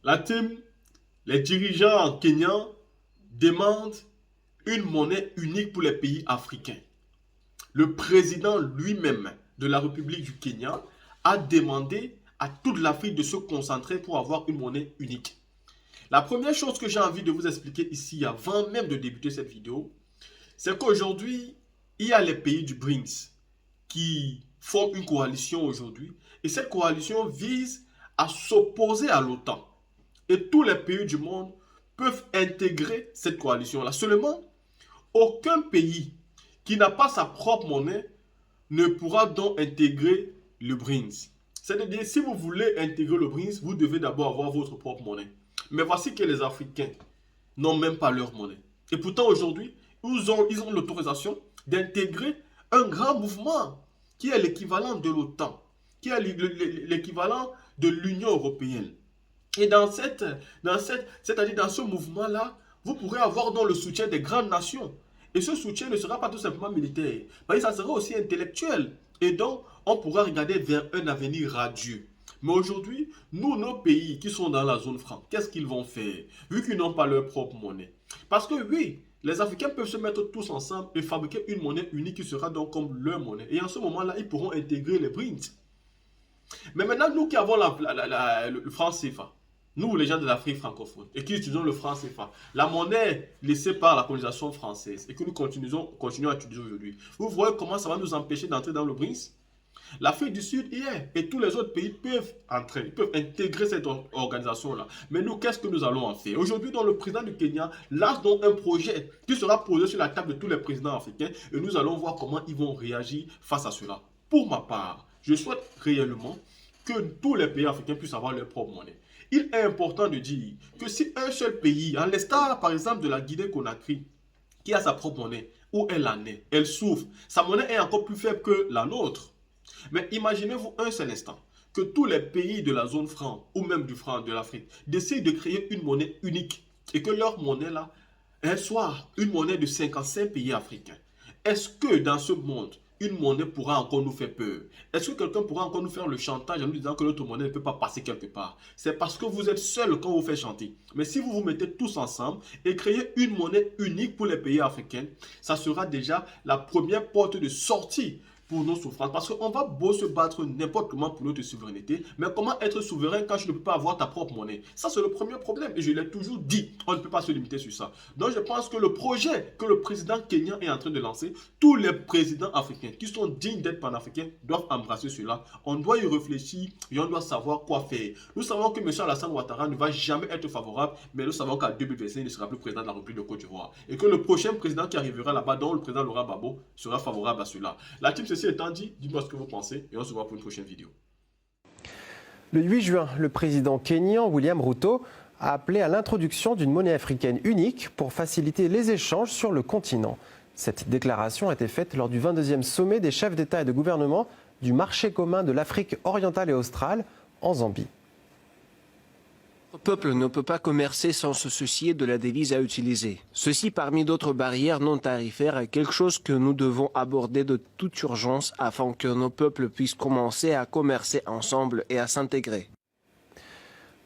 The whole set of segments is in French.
La team, les dirigeants kenyans demandent une monnaie unique pour les pays africains. Le président lui-même de la République du Kenya a demandé à toute l'Afrique de se concentrer pour avoir une monnaie unique. La première chose que j'ai envie de vous expliquer ici, avant même de débuter cette vidéo, c'est qu'aujourd'hui, il y a les pays du BRICS qui forment une coalition aujourd'hui. Et cette coalition vise à s'opposer à l'OTAN. Et tous les pays du monde peuvent intégrer cette coalition-là. Seulement, aucun pays qui n'a pas sa propre monnaie ne pourra donc intégrer le BRICS. C'est-à-dire, si vous voulez intégrer le BRICS, vous devez d'abord avoir votre propre monnaie. Mais voici que les Africains n'ont même pas leur monnaie. Et pourtant, aujourd'hui, ils ont l'autorisation d'intégrer un grand mouvement qui est l'équivalent de l'OTAN, qui est l'équivalent de l'Union européenne. Et c'est-à-dire dans ce mouvement-là, vous pourrez avoir dans le soutien des grandes nations. Et ce soutien ne sera pas tout simplement militaire, mais ça sera aussi intellectuel. Et donc, on pourra regarder vers un avenir radieux. Mais aujourd'hui, nous, nos pays qui sont dans la zone franc, qu'est-ce qu'ils vont faire, vu qu'ils n'ont pas leur propre monnaie? Parce que oui, les Africains peuvent se mettre tous ensemble et fabriquer une monnaie unique qui sera donc comme leur monnaie. Et en ce moment-là, ils pourront intégrer les BRICS. Mais maintenant, nous qui avons le franc CFA, nous, les gens de l'Afrique francophone, et qui utilisons le franc CFA, la monnaie laissée par la colonisation française, et que nous continuons à utiliser aujourd'hui, vous voyez comment ça va nous empêcher d'entrer dans le BRICS? L'Afrique du Sud y est, et tous les autres pays peuvent entrer, ils peuvent intégrer cette organisation-là. Mais nous, qu'est-ce que nous allons en faire? Aujourd'hui, le président du Kenya lance donc un projet qui sera posé sur la table de tous les présidents africains, et nous allons voir comment ils vont réagir face à cela. Pour ma part, je souhaite réellement que tous les pays africains puissent avoir leur propre monnaie. Il est important de dire que si un seul pays, en l'instar par exemple de la Guinée-Conakry, qui a sa propre monnaie, où elle en est, elle souffre, sa monnaie est encore plus faible que la nôtre. Mais imaginez-vous un seul instant que tous les pays de la zone franc, ou même du franc de l'Afrique, décident de créer une monnaie unique et que leur monnaie-là, elle soit une monnaie de 55 pays africains. Est-ce que dans ce monde, une monnaie pourra encore nous faire peur? Est-ce que quelqu'un pourra encore nous faire le chantage en nous disant que notre monnaie ne peut pas passer quelque part? C'est parce que vous êtes seul quand vous faites chanter. Mais si vous vous mettez tous ensemble et créez une monnaie unique pour les pays africains, ça sera déjà la première porte de sortie pour nos souffrances. Parce qu'on va beau se battre n'importe comment pour notre souveraineté, mais comment être souverain quand tu ne peux pas avoir ta propre monnaie? Ça, c'est le premier problème. Et je l'ai toujours dit, on ne peut pas se limiter sur ça. Donc, je pense que le projet que le président kenyan est en train de lancer, tous les présidents africains qui sont dignes d'être panafricains doivent embrasser cela. On doit y réfléchir et on doit savoir quoi faire. Nous savons que M. Alassane Ouattara ne va jamais être favorable, mais nous savons qu'à 2025, il ne sera plus président de la République de Côte d'Ivoire. Et que le prochain président qui arrivera là-bas, dont le président Laurent Gbagbo, sera favorable à cela. La team, ceci étant dit, dites-moi ce que vous pensez et on se voit pour une prochaine vidéo. Le 8 juin, le président kényan William Ruto a appelé à l'introduction d'une monnaie africaine unique pour faciliter les échanges sur le continent. Cette déclaration a été faite lors du 22e sommet des chefs d'État et de gouvernement du marché commun de l'Afrique orientale et australe en Zambie. Le peuple ne peut pas commercer sans se soucier de la devise à utiliser. Ceci, parmi d'autres barrières non tarifaires, est quelque chose que nous devons aborder de toute urgence afin que nos peuples puissent commencer à commercer ensemble et à s'intégrer.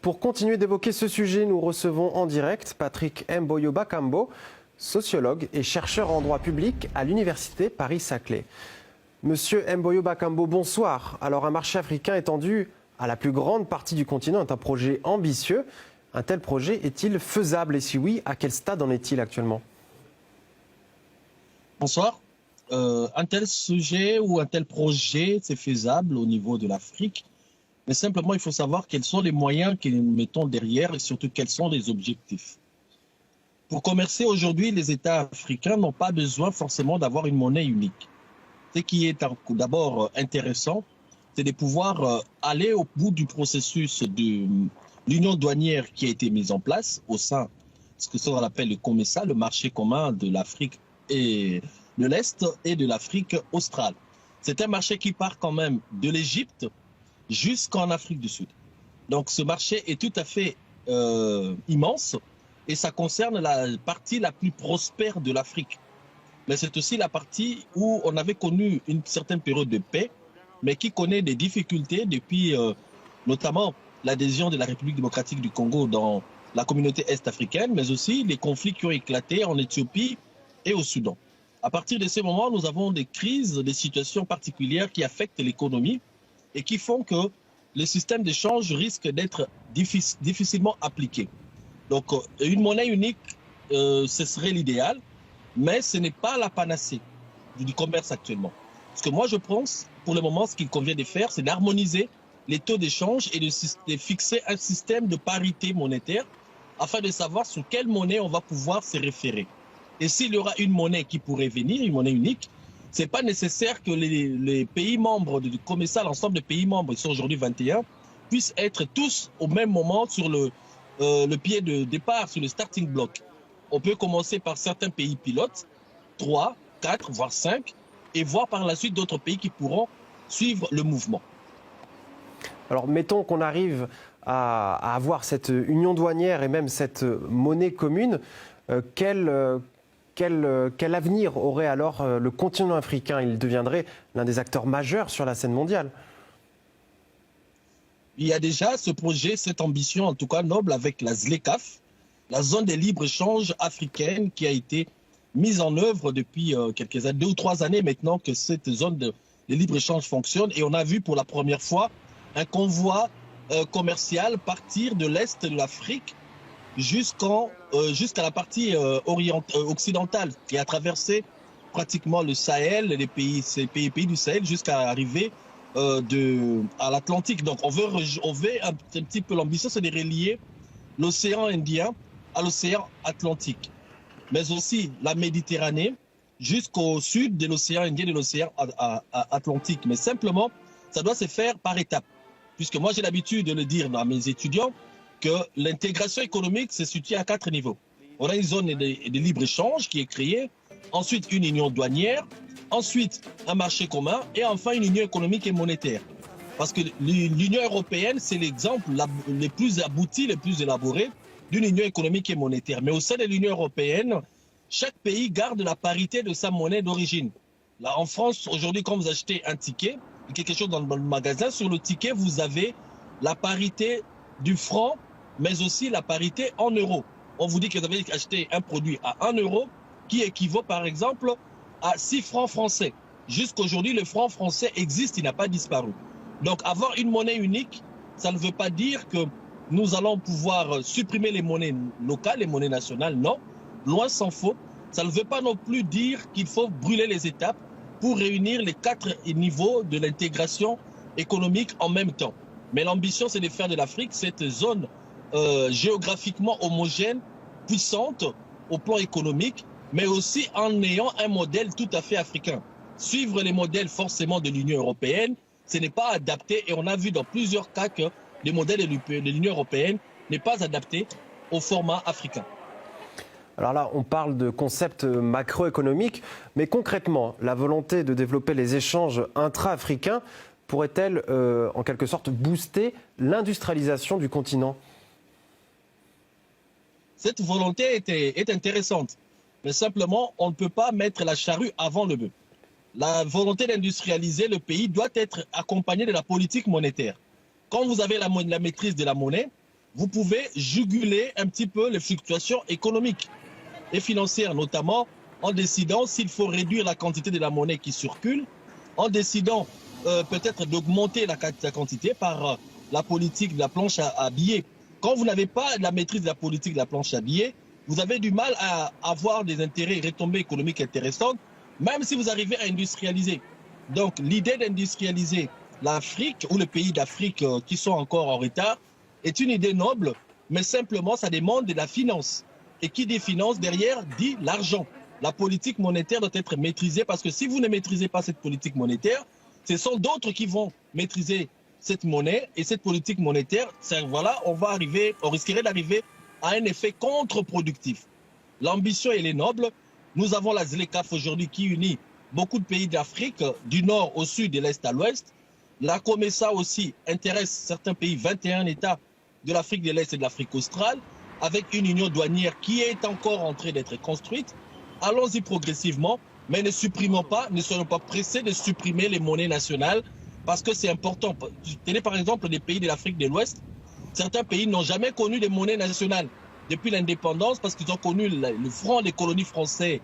Pour continuer d'évoquer ce sujet, nous recevons en direct Patrick Mboyo Bakambo, sociologue et chercheur en droit public à l'université Paris-Saclay. Monsieur Mboyo Bakambo, bonsoir. Alors, un marché africain étendu à la plus grande partie du continent est un projet ambitieux. Un tel projet est-il faisable? Et si oui, à quel stade en est-il actuellement? Bonsoir. Un tel sujet ou un tel projet, c'est faisable au niveau de l'Afrique. Mais simplement, il faut savoir quels sont les moyens que nous mettons derrière et surtout quels sont les objectifs. Pour commercer aujourd'hui, les États africains n'ont pas besoin forcément d'avoir une monnaie unique. Ce qui est d'abord intéressant, c'est de pouvoir aller au bout du processus de l'union douanière qui a été mise en place au sein de ce que l'on appelle le COMESA, le marché commun de l'Afrique et de l'Est et de l'Afrique australe. C'est un marché qui part quand même de l'Égypte jusqu'en Afrique du Sud. Donc ce marché est tout à fait immense et ça concerne la partie la plus prospère de l'Afrique. Mais c'est aussi la partie où on avait connu une certaine période de paix, mais qui connaît des difficultés depuis notamment l'adhésion de la République démocratique du Congo dans la communauté est-africaine, mais aussi les conflits qui ont éclaté en Éthiopie et au Soudan. À partir de ce moment, nous avons des crises, des situations particulières qui affectent l'économie et qui font que le système d'échange risque d'être difficilement appliqué. Donc, une monnaie unique, ce serait l'idéal, mais ce n'est pas la panacée du commerce actuellement. Ce que moi je pense, pour le moment, ce qu'il convient de faire, c'est d'harmoniser les taux d'échange et de fixer un système de parité monétaire afin de savoir sur quelle monnaie on va pouvoir se référer. Et s'il y aura une monnaie qui pourrait venir, une monnaie unique, ce n'est pas nécessaire que les pays membres du COMESA, l'ensemble des pays membres, ils sont aujourd'hui 21, puissent être tous au même moment sur le pied de départ, sur le starting block. On peut commencer par certains pays pilotes, 3, 4, voire 5, et voir par la suite d'autres pays qui pourront suivre le mouvement. Alors mettons qu'on arrive à avoir cette union douanière et même cette monnaie commune, quel avenir aurait alors le continent africain? Il deviendrait l'un des acteurs majeurs sur la scène mondiale. Il y a déjà ce projet, cette ambition en tout cas noble avec la ZLECAf, la zone de libre-échange africaine qui a été mise en œuvre depuis quelques années, 2 ou 3 années maintenant que cette zone de libre-échange fonctionne. Et on a vu pour la première fois un convoi commercial partir de l'Est de l'Afrique jusqu'à la partie occidentale qui a traversé pratiquement le Sahel, les pays du Sahel jusqu'à arriver à l'Atlantique. Donc on veut un petit peu, l'ambition, c'est de relier l'océan Indien à l'océan Atlantique, mais aussi la Méditerranée jusqu'au sud de l'océan Indien et de l'océan Atlantique. Mais simplement, ça doit se faire par étapes. Puisque moi, j'ai l'habitude de le dire à mes étudiants que l'intégration économique se situe à 4 niveaux. On a une zone de libre-échange qui est créée, ensuite une union douanière, ensuite un marché commun et enfin une union économique et monétaire. Parce que l'Union européenne, c'est l'exemple le plus abouti, le plus élaboré d'une union économique et monétaire. Mais au sein de l'Union européenne, chaque pays garde la parité de sa monnaie d'origine. Là, en France, aujourd'hui, quand vous achetez un ticket, quelque chose dans le magasin, sur le ticket, vous avez la parité du franc, mais aussi la parité en euros. On vous dit que vous avez acheté un produit à 1 euro qui équivaut par exemple à 6 francs français. Jusqu'aujourd'hui, le franc français existe, il n'a pas disparu. Donc avoir une monnaie unique, ça ne veut pas dire que nous allons pouvoir supprimer les monnaies locales, les monnaies nationales, non. Loin s'en faut. Ça ne veut pas non plus dire qu'il faut brûler les étapes pour réunir les 4 niveaux de l'intégration économique en même temps. Mais l'ambition, c'est de faire de l'Afrique cette zone géographiquement homogène, puissante au plan économique, mais aussi en ayant un modèle tout à fait africain. Suivre les modèles forcément de l'Union européenne, ce n'est pas adapté, et on a vu dans plusieurs cas que le modèle de l'Union européenne n'est pas adapté au format africain. Alors là, on parle de concepts macroéconomiques, mais concrètement, la volonté de développer les échanges intra-africains pourrait-elle, en quelque sorte, booster l'industrialisation du continent? Cette volonté est intéressante, mais simplement, on ne peut pas mettre la charrue avant le bœuf. La volonté d'industrialiser le pays doit être accompagnée de la politique monétaire. Quand vous avez la maîtrise de la monnaie, vous pouvez juguler un petit peu les fluctuations économiques et financières, notamment en décidant s'il faut réduire la quantité de la monnaie qui circule, en décidant peut-être d'augmenter la quantité par la politique de la planche à billets. Quand vous n'avez pas la maîtrise de la politique de la planche à billets, vous avez du mal à avoir des intérêts et retombées économiques intéressantes, même si vous arrivez à industrialiser. Donc l'idée d'industrialiser l'Afrique ou les pays d'Afrique qui sont encore en retard est une idée noble, mais simplement ça demande de la finance. Et qui dit finance derrière dit l'argent. La politique monétaire doit être maîtrisée parce que si vous ne maîtrisez pas cette politique monétaire, ce sont d'autres qui vont maîtriser cette monnaie et cette politique monétaire. Voilà, on risquerait d'arriver à un effet contre-productif. L'ambition, elle est noble. Nous avons la ZLECAf aujourd'hui qui unit beaucoup de pays d'Afrique, du nord au sud et de l'est à l'ouest. La COMESA aussi intéresse certains pays, 21 États de l'Afrique de l'Est et de l'Afrique australe, avec une union douanière qui est encore en train d'être construite. Allons-y progressivement, mais ne supprimons pas, ne soyons pas pressés de supprimer les monnaies nationales, parce que c'est important. Tenez par exemple les pays de l'Afrique de l'Ouest, Certains pays n'ont jamais connu de monnaie nationale depuis l'indépendance parce qu'ils ont connu le franc des colonies françaises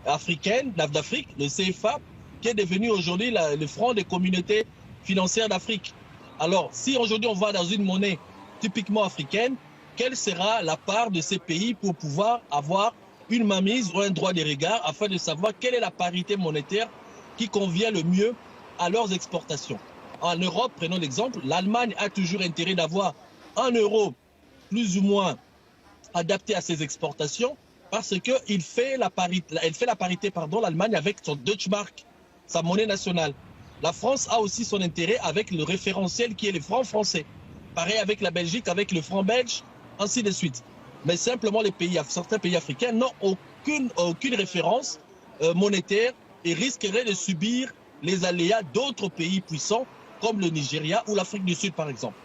africaines, d'Afrique, le CFA, qui est devenu aujourd'hui le franc des communautés financières d'Afrique. Alors, si aujourd'hui on va dans une monnaie typiquement africaine, quelle sera la part de ces pays pour pouvoir avoir une mainmise ou un droit de regard afin de savoir quelle est la parité monétaire qui convient le mieux à leurs exportations. En Europe, prenons l'exemple, l'Allemagne a toujours intérêt d'avoir un euro plus ou moins adapté à ses exportations parce qu'elle fait la parité, l'Allemagne avec son Deutschmark, sa monnaie nationale. La France a aussi son intérêt avec le référentiel qui est le franc français. Pareil avec la Belgique, avec le franc belge, ainsi de suite. Mais simplement, certains pays africains n'ont aucune référence monétaire et risqueraient de subir les aléas d'autres pays puissants comme le Nigeria ou l'Afrique du Sud, par exemple.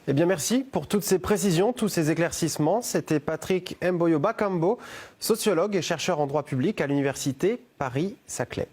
Eh bien, merci pour toutes ces précisions, tous ces éclaircissements. C'était Patrick Mboyo Bakambo, sociologue et chercheur en droit public à l'université Paris-Saclay.